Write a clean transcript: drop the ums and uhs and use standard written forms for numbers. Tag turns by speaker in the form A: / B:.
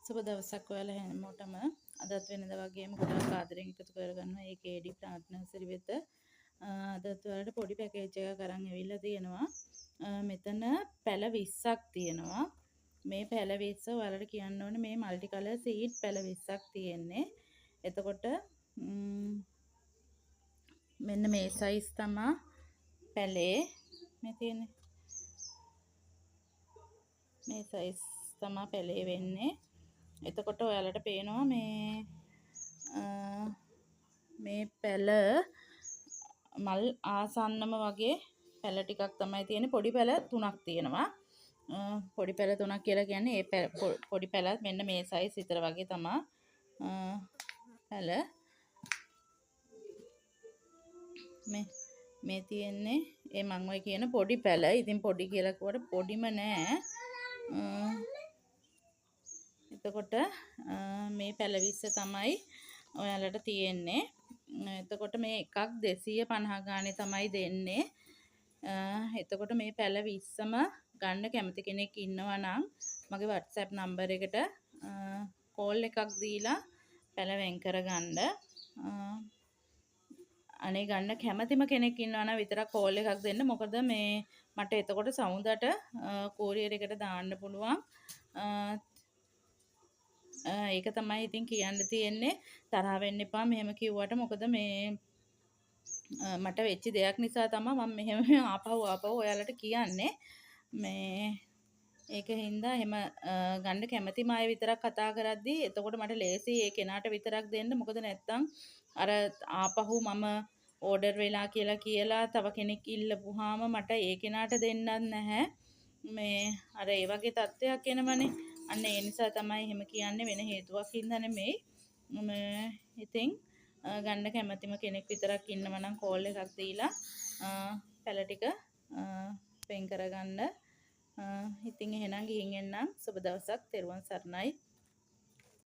A: සුබ දවසක් ඔයාලා හැමෝටම අදත් වෙනදා වගේම ගොඩාක් ආදරෙන් එකතු කරගන්නවා ඒ කේඩි ප්ලාන්ට් නර්සරි වෙත. අදත් ඔයාලට පොඩි පැකේජ් එකක් අරන් ඇවිල්ලා තියෙනවා. මෙතන පැල 20ක් තියෙනවා. මේ පැල 20 ඔයාලට කියන්න ඕනේ මේ මල්ටි කලර් සීඩ් පැල 20ක් තියෙන්නේ. එතකොට මෙන්න මේ සයිස් තමයි පැලේ මේ තියෙන්නේ. මේ සයිස් තමයි පැලේ වෙන්නේ. එතකොට ඔයාලට පේනවා මේ පැල මල් ආසන්නම වගේ පැල ටිකක් තමයි තියෙන්නේ. පොඩි පැල 3ක් තියෙනවා. පොඩි පැල 3ක් කියලා කියන්නේ ඒ පොඩි පැලත් මෙන්න මේ සයිස් විතර වගේ තමයි පැල මේ තියෙන්නේ. ඒ මම ඔය කියන පොඩි පැල. ඉතින් පොඩි කියලා කිව්වට පොඩිම නෑ. එතකොට මේ පැල 20 තමයි ඔයාලට තියෙන්නේ. එතකොට මේ එකක් 250 ගානේ තමයි දෙන්නේ. එතකොට මේ පැල 20ම ගන්න කැමති කෙනෙක් ඉන්නවා නම් මගේ WhatsApp නම්බර් එකට කෝල් එකක් දීලා පැල වෙන් කරගන්න. අනේ ගන්න කැමතිම කෙනෙක් ඉන්නවා නම් විතරක් කෝල් එකක් දෙන්න. මොකද මේ මට එතකොට සමුදට කෝරියර් එකට දාන්න පුළුවන්. ඒක තමයි ඉතින් කියන්න තියෙන්නේ. තරහ වෙන්න එපා මෙහෙම කිව්වට. මොකද මේ මට වෙච්ච දෙයක් නිසා තමයි මම මෙහෙම ආපහු ඔයාලට කියන්නේ. මේ ඒක හින්දා එහෙම ගන්න කැමතිම අය විතරක් කතා කරද්දී එතකොට මට ලේසි ඒ කෙනාට විතරක් දෙන්න. මොකද නැත්තම් අර ආපහු මම ඕඩර් වෙලා කියලා තව කෙනෙක් ඉල්ලපුවාම මට ඒ කෙනාට දෙන්නත් නැහැ. මේ අර ඒ වගේ තත්ත්වයක් එනවනේ. අන්න ඒ නිසා තමයි එහෙම කියන්නේ, වෙන හේතුවක් හින්දා නෙමෙයි. ඉතින් ගන්න කැමතිම කෙනෙක් විතරක් ඉන්නවා නම් කෝල් එකක් දීලා පැල ටික වෙන් කරගන්න. ඉතින් එහෙනම් ගිහින් එන්නම්. සුබ දවසක්. තෙරුවන් සරණයි.